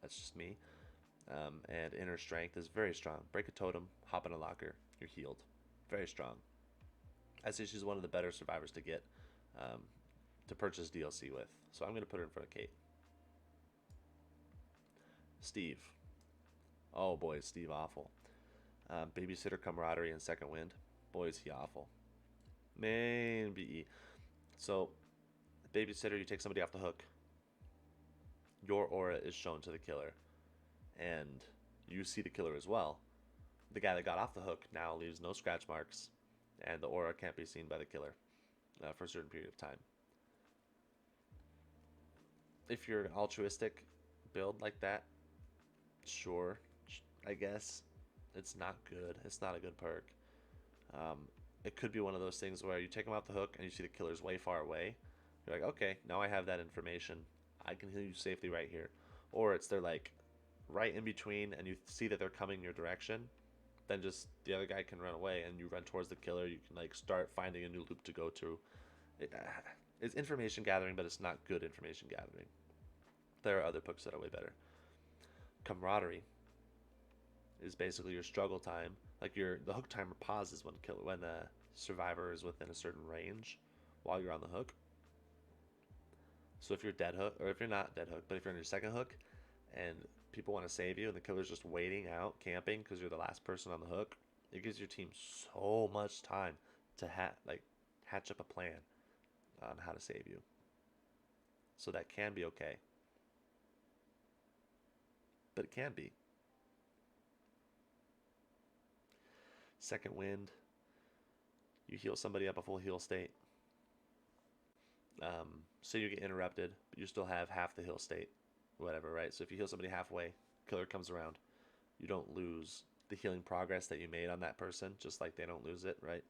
Speaker 1: That's just me. And inner strength is very strong. Break a totem, hop in a locker, you're healed. Very strong. I say she's one of the better survivors to get to purchase DLC with. So I'm going to put her in front of Kate. Steve. Oh boy, is Steve awful. Babysitter camaraderie and second wind. Boy, is he awful. Main BE. So, babysitter, you take somebody off the hook. Your aura is shown to the killer. And you see the killer as well. The guy that got off the hook now leaves no scratch marks. And the aura can't be seen by the killer for a certain period of time. If you're an altruistic build like that, sure, I guess. It's not good. It's not a good perk. It could be one of those things where you take them off the hook and you see the killer's way far away. You're like, okay, now I have that information. I can heal you safely right here. Or it's they're like right in between and you see that they're coming your direction. then just the other guy can run away and you run towards the killer. You can like start finding a new loop to go to. It's information gathering, but it's not good information gathering. There are other books that are way better. Camaraderie is basically your struggle time. Like the hook timer pauses when the survivor is within a certain range while you're on the hook. So if you're dead hook, or if you're not dead hook, but if you're on your second hook and people want to save you and the killer's just waiting out, camping because you're the last person on the hook, it gives your team so much time to hatch up a plan on how to save you. So that can be okay. But it can be. Second wind, you heal somebody up a full heal state. Say you get interrupted, but you still have half the heal state, whatever, right? So if you heal somebody halfway, killer comes around, you don't lose the healing progress that you made on that person, just like they don't lose it, right?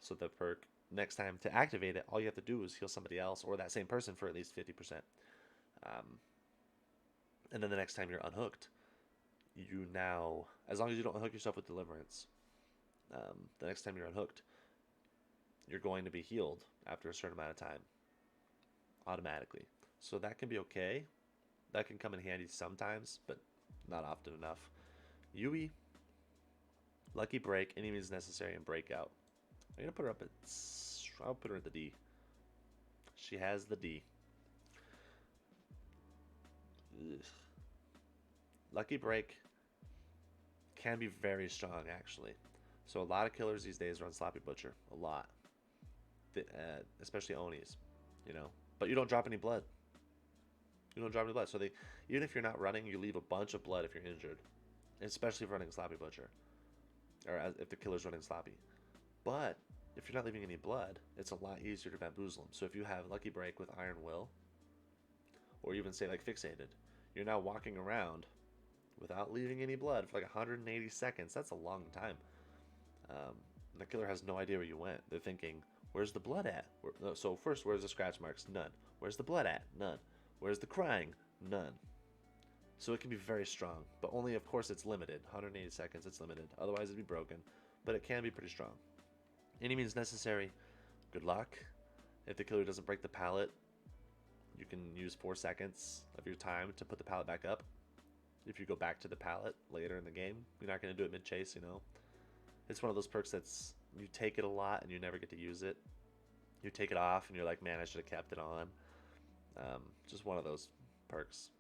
Speaker 1: So the perk, next time to activate it, all you have to do is heal somebody else or that same person for at least 50%. And then the next time you're unhooked, you now, as long as you don't unhook yourself with Deliverance, the next time you're unhooked, you're going to be healed after a certain amount of time automatically. So that can be okay. That can come in handy sometimes, but not often enough. Yui, Lucky Break, any means necessary, and Breakout. I'm going to put her up at, I'll put her at the D. She has the D. Ugh. Lucky Break can be very strong, actually. So a lot of killers these days run Sloppy Butcher. A lot. Especially Onis, you know. But you don't drop any blood. You don't drop any blood. So even if you're not running, you leave a bunch of blood if you're injured. Especially if running Sloppy Butcher. Or if the killer's running Sloppy. But if you're not leaving any blood, it's a lot easier to bamboozle them. So if you have Lucky Break with Iron Will, or even say like Fixated, you're now walking around without leaving any blood for like 180 seconds. That's a long time. The killer has no idea where you went. They're thinking, where's the blood at? So first, where's the scratch marks? None. Where's the blood at? None. Where's the crying? None. So it can be very strong, but only, of course, it's limited. 180 seconds, it's limited. Otherwise, it'd be broken, but it can be pretty strong. Any means necessary. Good luck. If the killer doesn't break the pallet, you can use 4 seconds of your time to put the pallet back up. If you go back to the pallet later in the game, you're not going to do it mid-chase, you know. It's one of those perks that's, you take it a lot and you never get to use it. You take it off and you're like, man, I should have kept it on. Just one of those perks.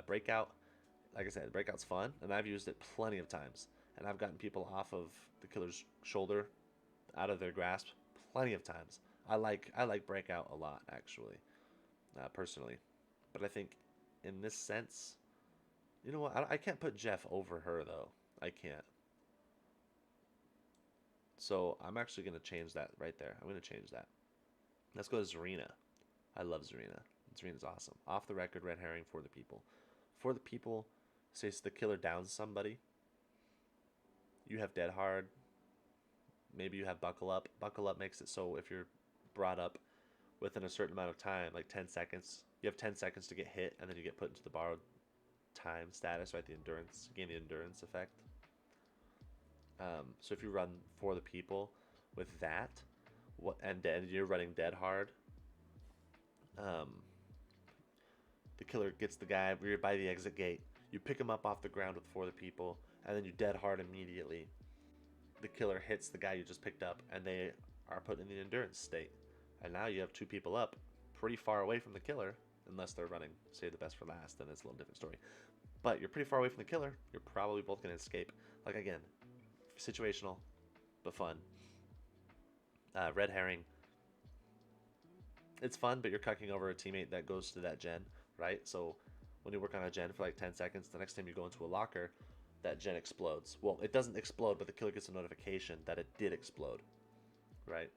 Speaker 1: Breakout, like I said, Breakout's fun, and I've used it plenty of times. And I've gotten people off of the killer's shoulder, out of their grasp, plenty of times. I like Breakout a lot, actually, personally. But I think in this sense, you know what? I can't put Jeff over her, though. I can't. So I'm actually going to change that right there. I'm going to change that. Let's go to Zarina. I love Zarina. Zarina's awesome. Off the record, red herring for the people. For the people, say the killer downs somebody. You have dead hard. Maybe you have buckle up. Buckle up makes it so if you're brought up within a certain amount of time, like 10 seconds, you have 10 seconds to get hit, and then you get put into the borrowed time status, right? The endurance, gain the endurance effect. So if you run for the people with that, and you're running dead hard, the killer gets the guy by the exit gate. You pick him up off the ground with for the people, and then you dead hard immediately. The killer hits the guy you just picked up, and they are put in the endurance state. And now you have 2 people up, pretty far away from the killer, unless they're running save the best for last, then it's a little different story. But you're pretty far away from the killer. You're probably both going to escape. Like, again, situational, but fun. Red herring. It's fun, but you're cucking over a teammate that goes to that gen, right? So when you work on a gen for like 10 seconds, the next time you go into a locker, that gen explodes. Well, it doesn't explode, but the killer gets a notification that it did explode, right?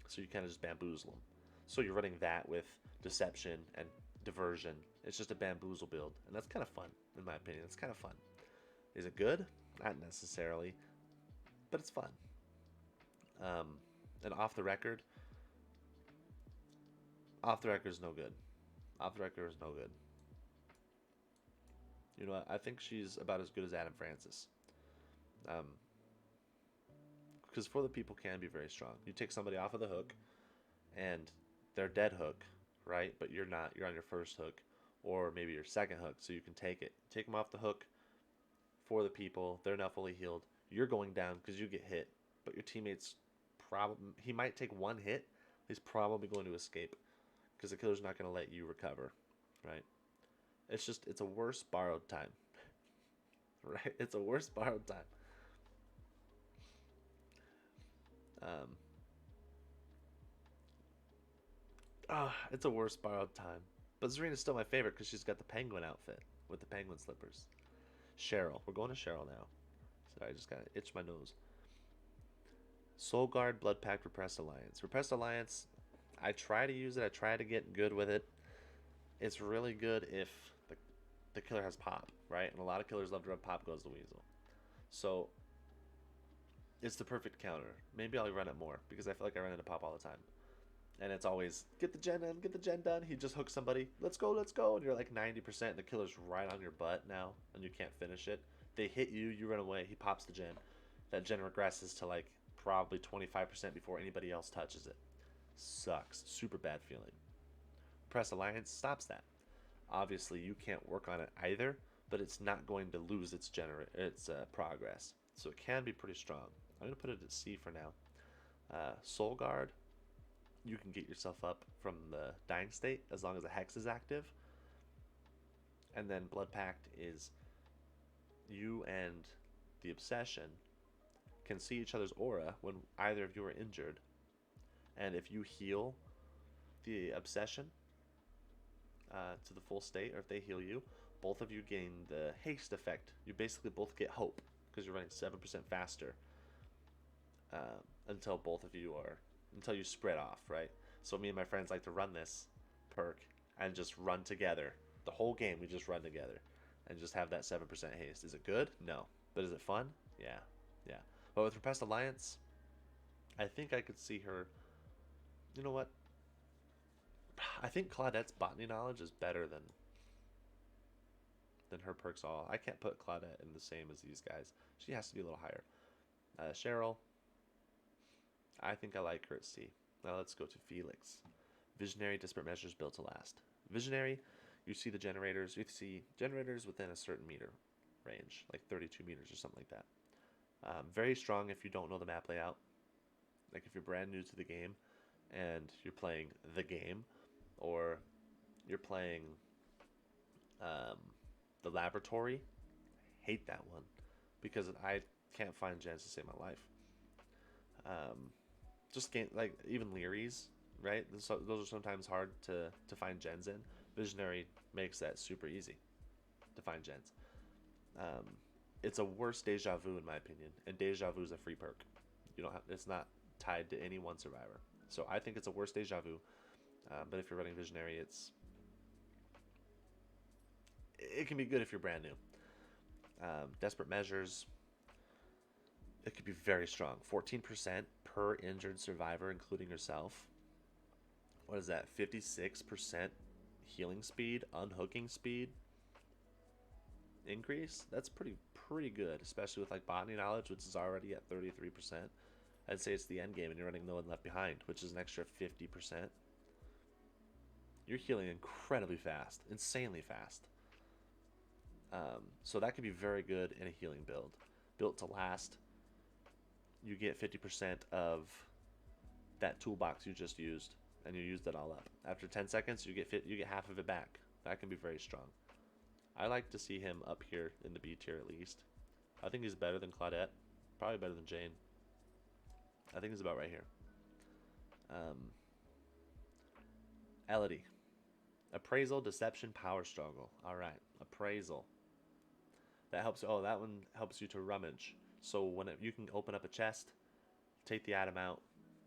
Speaker 1: So you kind of just bamboozle them. So you're running that with deception and diversion. It's just a bamboozle build, and that's kind of fun, in my opinion. It's kind of fun. Is it good? Not necessarily, but it's fun. And off the record is no good. Off the record is no good. You know what? I think she's about as good as Adam Francis. Because for the people can be very strong. You take somebody off of the hook, and they're dead hook, right? But you're not. You're on your first hook, or maybe your second hook, so you can take it. Take them off the hook for the people. They're now fully healed. You're going down because you get hit, but your teammates probably he might take one hit. He's probably going to escape because the killer's not going to let you recover, right? It's a worse borrowed time, right? It's a worse borrowed time. Um, it's a worse borrowed time. But Zarina's still my favorite because she's got the penguin outfit with the penguin slippers. Cheryl. We're going to Cheryl now. Sorry, I just got to itch my nose. Soul Guard, Blood Pact, Repressed Alliance. Repressed Alliance, I try to use it. I try to get good with it. It's really good if the killer has pop, right? And a lot of killers love to run pop goes the weasel. So it's the perfect counter. Maybe I'll run it more because I feel like I run into pop all the time. And it's always, get the gen done, get the gen done. He just hooks somebody, let's go, let's go. And you're like 90%, the killer's right on your butt now, and you can't finish it. They hit you, you run away, he pops the gen. That gen regresses to like probably 25% before anybody else touches it. Sucks. Super bad feeling. Press Alliance stops that. Obviously, you can't work on it either, but it's not going to lose its progress. So it can be pretty strong. I'm going to put it at C for now. Soul Guard, you can get yourself up from the dying state as long as the hex is active. And then Blood Pact is you and the Obsession can see each other's aura when either of you are injured. And if you heal the Obsession to the full state, or if they heal you, both of you gain the haste effect. You basically both get hope because you're running 7% faster until you spread off, right? So me and my friends like to run this perk and just run together. The whole game we just run together and just have that 7% haste. Is it good? No. But is it fun? Yeah. Yeah. But with Repressed Alliance, I think I could see her. You know what? I think Claudette's botany knowledge is better than her perks all. I can't put Claudette in the same as these guys. She has to be a little higher. Cheryl, I think I like her at C. Now let's go to Felix. Visionary, Disparate Measures, Built to Last. Visionary, you see the generators. You see generators within a certain meter range, like 32 meters or something like that. Very strong if you don't know the map layout. Like if you're brand new to the game and you're playing the game, or you're playing the laboratory. Hate that one because I can't find gens to save my life. Just game like even Leary's, right? So those are sometimes hard to find gens in. Visionary makes that super easy to find gens. It's a worse Deja Vu in my opinion, and Deja Vu is a free perk. It's not tied to any one survivor. So I think it's a worse Deja Vu. But if you're running Visionary, it can be good if you're brand new. Desperate Measures, it could be very strong. 14% per injured survivor, including yourself. What is that? 56% healing speed, unhooking speed increase. That's pretty good, especially with like botany knowledge, which is already at 33%. I'd say it's the end game, and you're running No One Left Behind, which is an extra 50%. You're healing incredibly fast, insanely fast. So that could be very good in a healing build. Built to Last, you get 50% of that toolbox you just used, and you used it all up. After 10 seconds, you get half of it back. That can be very strong. I like to see him up here in the B tier at least. I think he's better than Claudette, probably better than Jane. I think he's about right here. Elodie. Appraisal, Deception, Power Struggle. All right, Appraisal. That helps. Oh, that one helps you to rummage. So you can open up a chest, take the item out,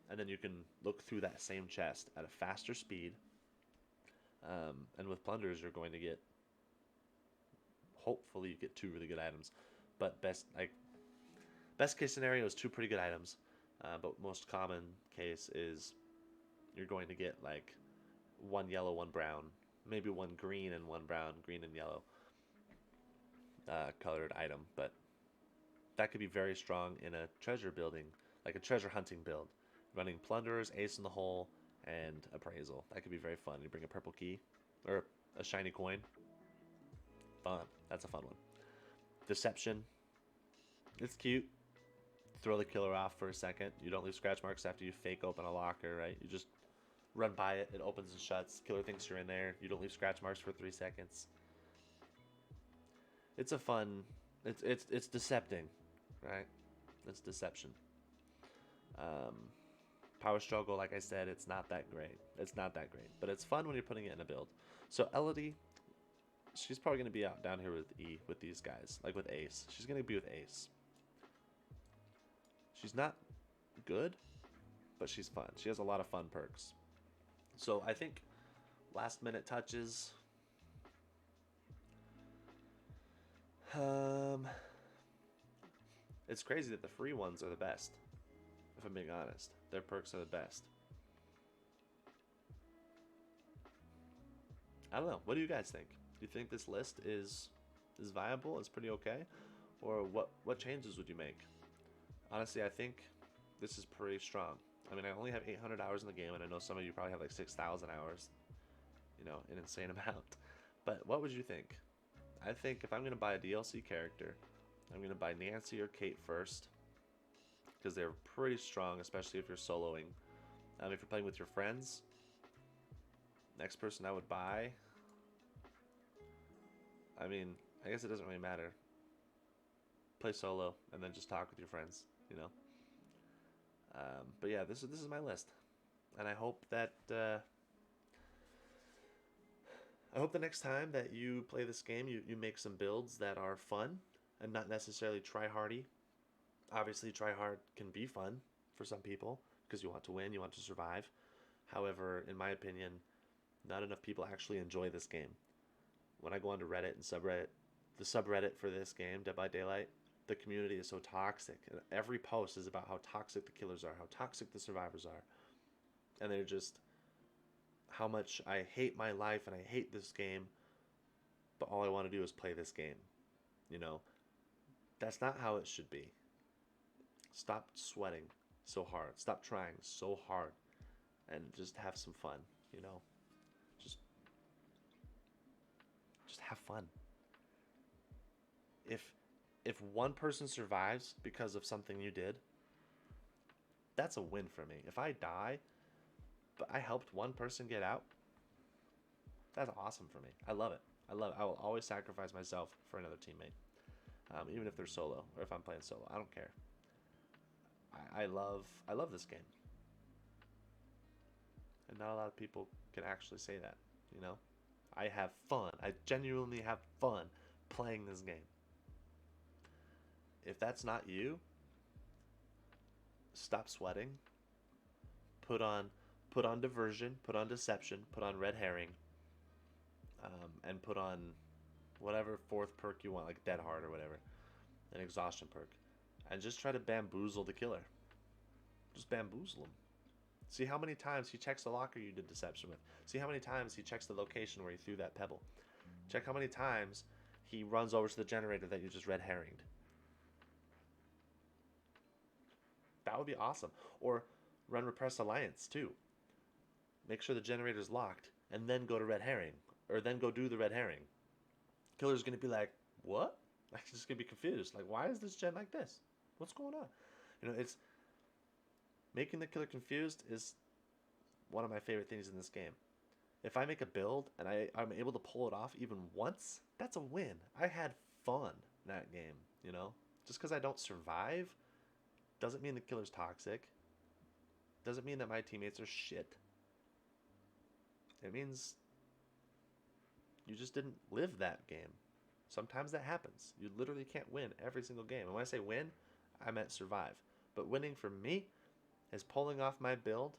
Speaker 1: and then you can look through that same chest at a faster speed. And with plunders, you're going to get. Hopefully, you get 2 really good items, but best case scenario is 2 pretty good items. But most common case is you're going to get like 1 yellow, 1 brown, maybe 1 green and 1 brown, green and yellow colored item. But that could be very strong in a treasure building, like a treasure hunting build. Running plunderers, ace in the hole, and appraisal. That could be very fun. You bring a purple key or a shiny coin. Fun. That's a fun one. Deception. It's cute. Throw the killer off for a second. You don't leave scratch marks after you fake open a locker, right? You just run by it. It opens and shuts. Killer thinks you're in there. You don't leave scratch marks for 3 seconds. It's a fun. It's decepting, right? It's deception. Power struggle, like I said, it's not that great. It's not that great, but it's fun when you're putting it in a build. So Elodie, she's probably going to be out down here with E with these guys, like with Ace. She's going to be with Ace. She's not good, but she's fun. She has a lot of fun perks. So I think last minute touches. It's crazy that the free ones are the best. If I'm being honest, their perks are the best. I don't know. What do you guys think? Do you think this list is viable? Is pretty okay, or what changes would you make? Honestly, I think this is pretty strong. I mean, I only have 800 hours in the game, and I know some of you probably have like 6,000 hours. You know, an insane amount. But what would you think? I think if I'm gonna buy a DLC character, I'm gonna buy Nancy or Kate first, because they're pretty strong, especially if you're soloing. If you're playing with your friends, next person I would buy, I mean, I guess it doesn't really matter. Play solo and then just talk with your friends, you know. But yeah, this is my list, and I hope that the next time that you play this game, you make some builds that are fun and not necessarily try-hardy. Obviously, try-hard can be fun for some people because you want to win, you want to survive. However, in my opinion, not enough people actually enjoy this game. When I go onto Reddit and subreddit, the subreddit for this game, Dead by Daylight, the community is so toxic. And every post is about how toxic the killers are, how toxic the survivors are. And they're just, how much I hate my life and I hate this game, but all I want to do is play this game. You know, that's not how it should be. Stop sweating so hard. Stop trying so hard, and just have some fun. You know, just have fun. If one person survives because of something you did, that's a win for me. If I die, but I helped one person get out, that's awesome for me. I love it. I love it. I will always sacrifice myself for another teammate, even if they're solo or if I'm playing solo. I don't care. I love this game, and not a lot of people can actually say that. You know, I have fun. I genuinely have fun playing this game. If that's not you, stop sweating. Put on diversion, put on deception, put on red herring, and put on whatever fourth perk you want, like dead hard or whatever, an exhaustion perk, and just try to bamboozle the killer. Just bamboozle him. See how many times he checks the locker you did deception with. See how many times he checks the location where you threw that pebble. Check how many times he runs over to the generator that you just red herringed. That would be awesome. Or run Repressed Alliance too. Make sure the generator's locked, and then go to red herring, or then go do the red herring. Killer's gonna be like, what? Like, just gonna be confused. Like, why is this gen like this? What's going on? You know, it's making the killer confused is one of my favorite things in this game. If I make a build and I'm able to pull it off even once, that's a win. I had fun in that game, you know? Just because I don't survive doesn't mean the killer's toxic. Doesn't mean that my teammates are shit. It means you just didn't live that game. Sometimes that happens. You literally can't win every single game. And when I say win, I meant survive. But winning for me is pulling off my build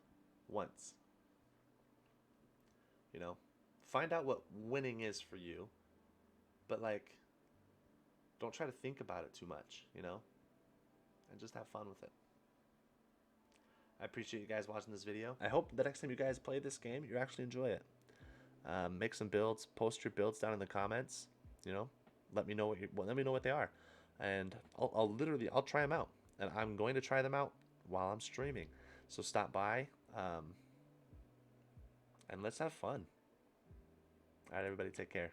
Speaker 1: once. You know, find out what winning is for you. But like, don't try to think about it too much, you know? And just have fun with it. I appreciate you guys watching this video. I hope the next time you guys play this game, you actually enjoy it. Make some builds. Post your builds down in the comments. You know, let me know what they are. and I'll try them out, and I'm going to try them out while I'm streaming. So stop by, and let's have fun. All right, everybody, take care.